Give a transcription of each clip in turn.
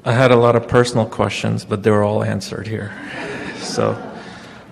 I had a lot of personal questions, but they were all answered here. So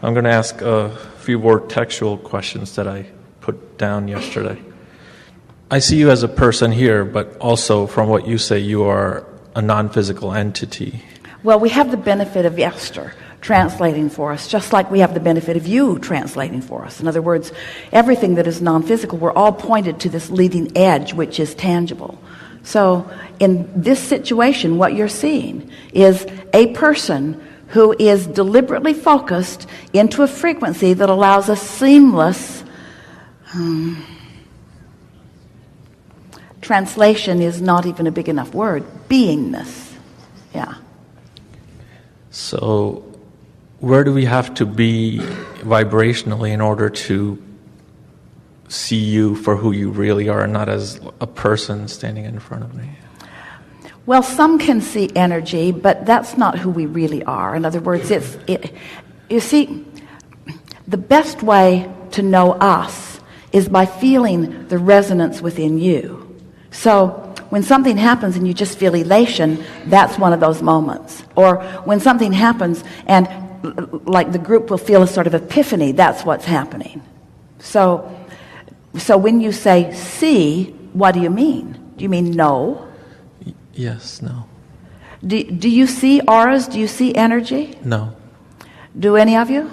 I'm going to ask a few more textual questions that I put down yesterday. I see you as a person here, but also from what you say, you are a non-physical entity. Well, we have the benefit of Esther translating for us, just like we have the benefit of you translating for us. In other words, everything that is non-physical, we're all pointed to this leading edge, which is tangible. So in this situation, what you're seeing is a person who is deliberately focused into a frequency that allows a seamless translation is not even a big enough word, beingness. Yeah. So where do we have to be vibrationally in order to see you for who you really are, not as a person standing in front of me? Well, some can see energy, but that's not who we really are. In other words, you see, the best way to know us is by feeling the resonance within you. So when something happens and you just feel elation, that's one of those moments. Or when something happens and like the group will feel a sort of epiphany, that's what's happening. So when you say see, what do you mean? Do you mean no? Yes, no. Do you see auras? Do you see energy? No. Do any of you?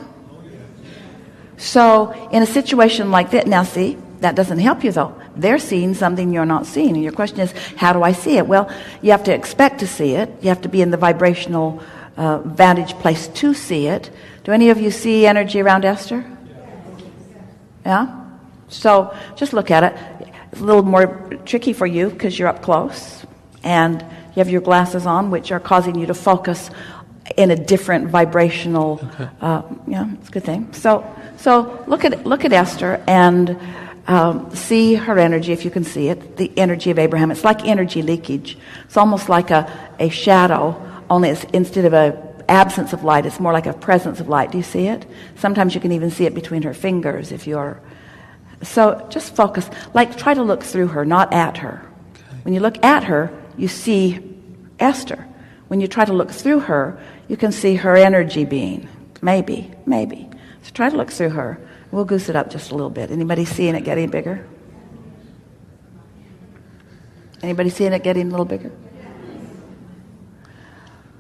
So in a situation like that, now see, that doesn't help you though. They're seeing something you're not seeing. And your question is, how do I see it? Well, you have to expect to see it. You have to be in the vibrational vantage place to see it. Do any of you see energy around Esther? Yeah? So just look at it. It's a little more tricky for you because you're up close and you have your glasses on, which are causing you to focus in a different vibrational. Okay. Yeah, it's a good thing. So look at Esther and see her energy, if you can see it, the energy of Abraham. It's like energy leakage. It's almost like a shadow, only it's, instead of a absence of light, it's more like a presence of light. Do you see it? Sometimes you can even see it between her fingers if you're... So just focus. Like, try to look through her, not at her. Okay. When you look at her, you see Esther. When you try to look through her, you can see her energy being. Maybe. So try to look through her. We'll goose it up just a little bit. Anybody seeing it getting bigger? Anybody seeing it getting a little bigger?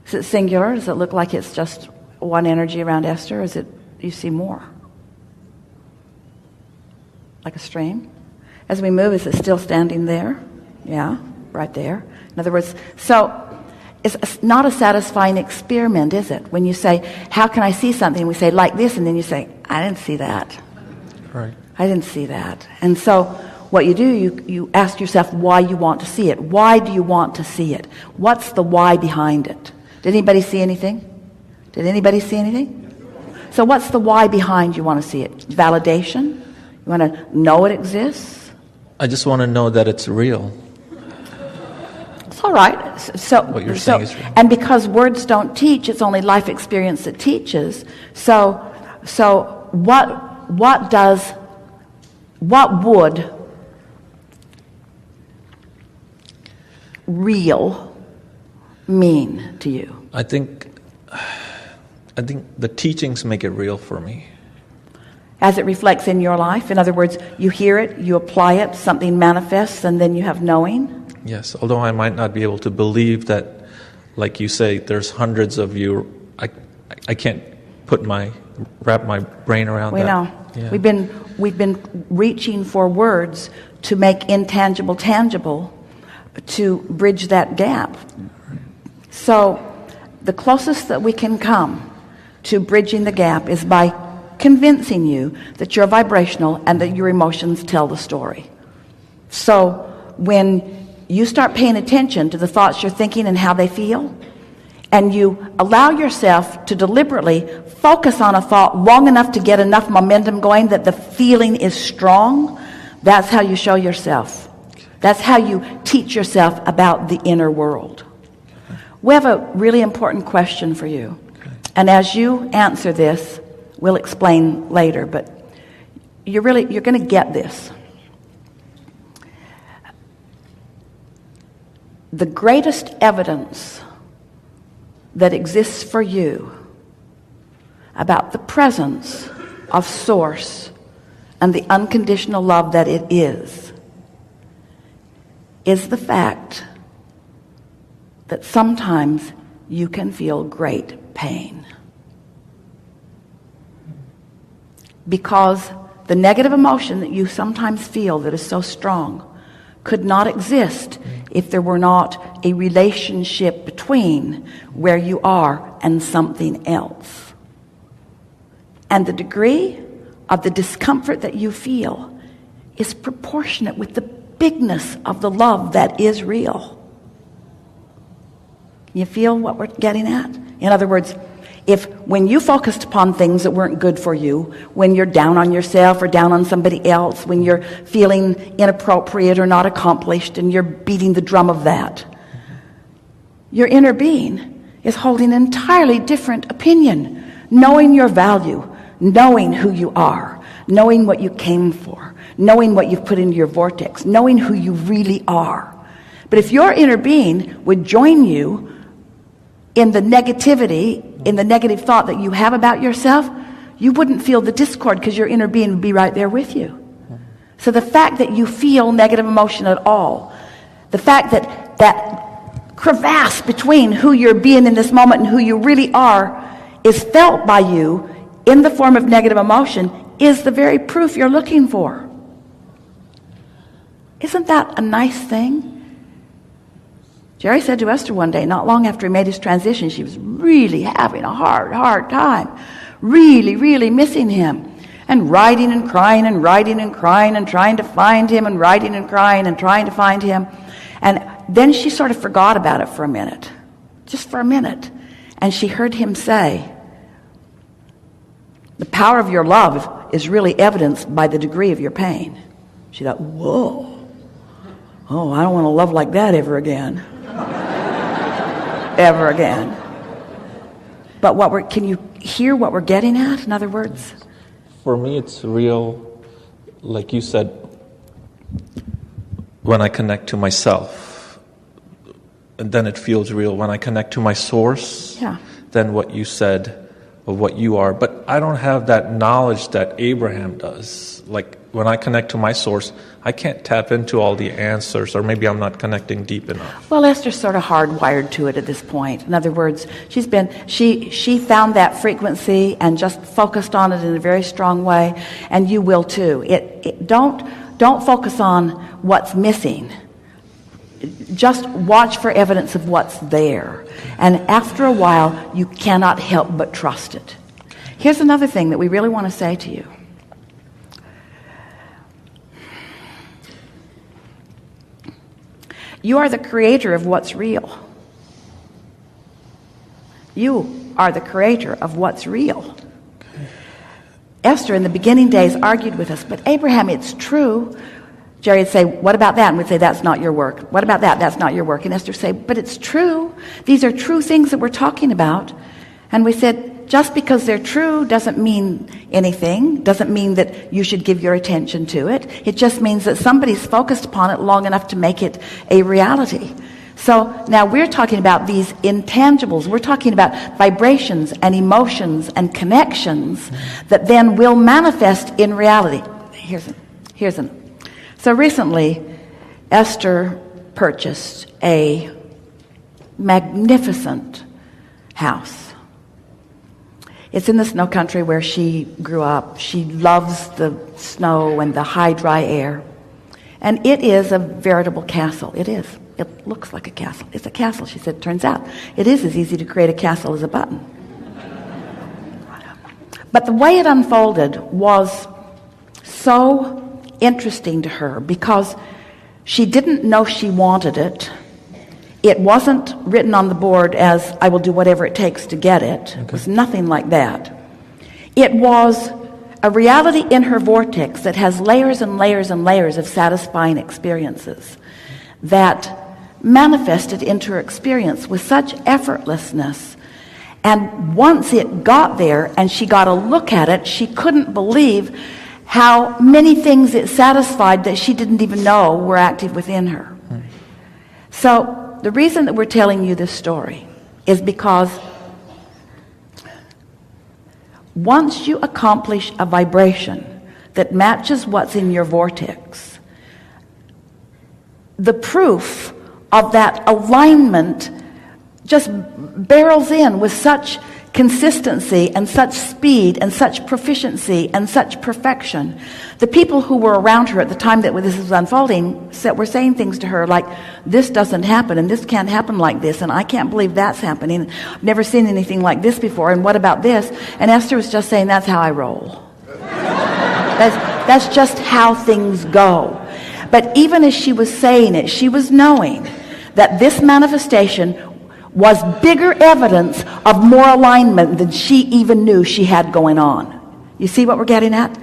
Is it singular? Does it look like it's just one energy around Esther? Or is it you see more? Like a stream? As we move, is it still standing there? Yeah, right there. In other words, so it's not a satisfying experiment, is it? When you say, how can I see something? We say, like this, and then you say, I didn't see that. Right. I didn't see that. And so what you do, you ask yourself why you want to see it. Why do you want to see it? What's the why behind it? Did anybody see anything? Did anybody see anything? So what's the why behind you want to see it? Validation? You want to know it exists? I just want to know that it's real. It's all right. So what you're saying is real. And because words don't teach, it's only life experience that teaches. So what would real mean to you? I think the teachings make it real for me. As it reflects in your life? In other words, you hear it, you apply it, something manifests, and then you have knowing? Yes, although I might not be able to believe that, like you say, there's hundreds of you. I can't wrap my brain around that. We know. Yeah. We've been reaching for words to make intangible tangible, to bridge that gap. So the closest that we can come to bridging the gap is by convincing you that you're vibrational and that your emotions tell the story. So when you start paying attention to the thoughts you're thinking and how they feel, and you allow yourself to deliberately focus on a thought long enough to get enough momentum going that the feeling is strong, that's how you show yourself. That's how you teach yourself about the inner world. We have a really important question for you. And as you answer this, we'll explain later, but you're going to get this. The greatest evidence that exists for you about the presence of Source and the unconditional love that it is the fact that sometimes you can feel great pain. Because the negative emotion that you sometimes feel that is so strong could not exist if there were not a relationship between where you are and something else. And the degree of the discomfort that you feel is proportionate with the bigness of the love that is real. You feel what we're getting at? In other words, if when you focused upon things that weren't good for you, when you're down on yourself or down on somebody else, when you're feeling inappropriate or not accomplished and you're beating the drum of that, your inner being is holding an entirely different opinion, knowing your value, knowing who you are, knowing what you came for, knowing what you've put into your vortex, knowing who you really are. But if your inner being would join you in the negativity, in the negative thought that you have about yourself, you wouldn't feel the discord because your inner being would be right there with you. So the fact that you feel negative emotion at all, the fact that that crevasse between who you're being in this moment and who you really are is felt by you in the form of negative emotion is the very proof you're looking for. Isn't that a nice thing? Jerry said to Esther one day, not long after he made his transition, she was really having a hard time, really missing him, and writing and crying and writing and crying and trying to find him and writing and crying and trying to find him. And then she sort of forgot about it for a minute, just for a minute. And she heard him say, the power of your love is really evidenced by the degree of your pain. She thought, whoa, oh, I don't want to love like that ever again. Ever again. But can you hear what we're getting at? In other words, for me, it's real, like you said, when I connect to myself, and then it feels real. When I connect to my source, then what you said of what you are. But I don't have that knowledge that Abraham does. Like when I connect to my source, I can't tap into all the answers, or maybe I'm not connecting deep enough. Well, Esther's sort of hardwired to it at this point. In other words, she found that frequency and just focused on it in a very strong way, and you will too. Don't focus on what's missing. Just watch for evidence of what's there. And after a while, you cannot help but trust it. Here's another thing that we really want to say to you. You are the creator of what's real. You are the creator of what's real. Esther in the beginning days argued with us, but Abraham, it's true. Jerry would say, what about that? And we'd say, that's not your work. What about that? That's not your work. And Esther would say, but it's true. These are true things that we're talking about. And we said, just because they're true doesn't mean anything, doesn't mean that you should give your attention to it. It just means that somebody's focused upon it long enough to make it a reality. So now we're talking about these intangibles. We're talking about vibrations and emotions and connections that then will manifest in reality. Here's an. So recently, Esther purchased a magnificent house. It's in the snow country where she grew up. She loves the snow and the high, dry air. And it is a veritable castle. It is. It looks like a castle. It's a castle, she said. Turns out it is as easy to create a castle as a button. But the way it unfolded was so interesting to her because she didn't know she wanted it. It wasn't written on the board as, I will do whatever it takes to get it. Okay. It was nothing like that. It was a reality in her vortex that has layers and layers and layers of satisfying experiences that manifested into her experience with such effortlessness. And once it got there and she got a look at it, she couldn't believe how many things it satisfied that she didn't even know were active within her. So the reason that we're telling you this story is because once you accomplish a vibration that matches what's in your vortex, the proof of that alignment just barrels in with such consistency and such speed and such proficiency and such perfection. The people who were around her at the time that this was unfolding were saying things to her like, this doesn't happen, and this can't happen like this, and I can't believe that's happening. I've never seen anything like this before, and what about this? And Esther was just saying, that's how I roll. That's just how things go. But even as she was saying it, she was knowing that this manifestation was bigger evidence of more alignment than she even knew she had going on. You see what we're getting at?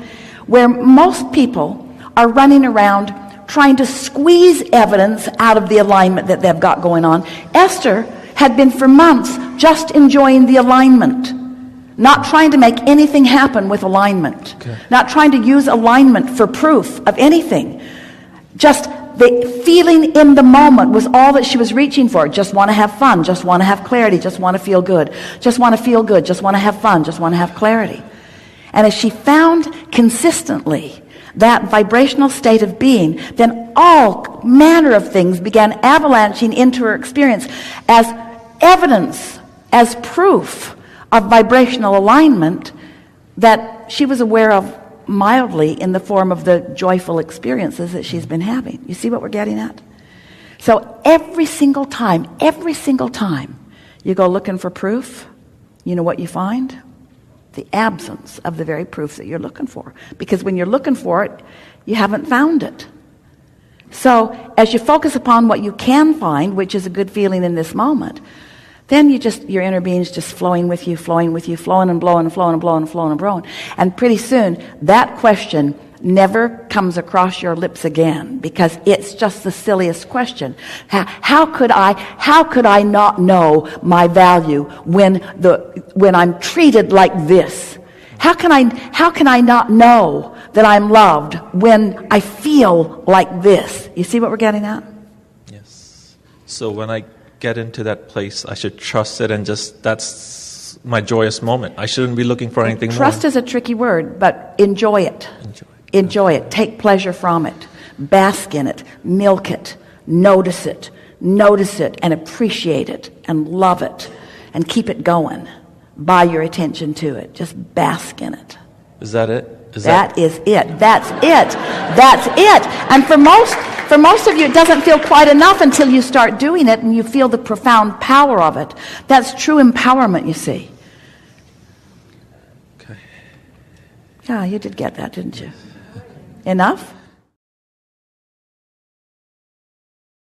Where most people are running around trying to squeeze evidence out of the alignment that they've got going on. Esther had been for months just enjoying the alignment, not trying to make anything happen with alignment, not trying to use alignment for proof of anything. Just the feeling in the moment was all that she was reaching for. Just want to have fun, just want to have clarity, just want to feel good, just want to feel good, just want to have fun, just want to have clarity. And as she found consistently that vibrational state of being, then all manner of things began avalanching into her experience as evidence, as proof of vibrational alignment that she was aware of mildly in the form of the joyful experiences that she's been having. You see what we're getting at? So every single time you go looking for proof, you know what you find? The absence of the very proof that you're looking for. Because when you're looking for it, you haven't found it. So as you focus upon what you can find, which is a good feeling in this moment, then your inner being's just flowing with you, flowing and blowing and flowing and blowing and flowing and blowing. And pretty soon, that question never comes across your lips again, because it's just the silliest question. How could I not know my value when I'm treated like this? How can I not know that I'm loved when I feel like this? You see what we're getting at? Yes. So when I get into that place, I should trust it, and that's my joyous moment. I shouldn't be looking for anything more. Trust is a tricky word, but enjoy it. Enjoy it. Take pleasure from it. Bask in it. Milk it. Notice it. Notice it and appreciate it and love it and keep it going. Buy your attention to it. Just bask in it. Is that it? That is it. That's it. That's it. And for most of you, it doesn't feel quite enough until you start doing it and you feel the profound power of it. That's true empowerment, you see. Okay. Yeah, you did get that, didn't you? Enough?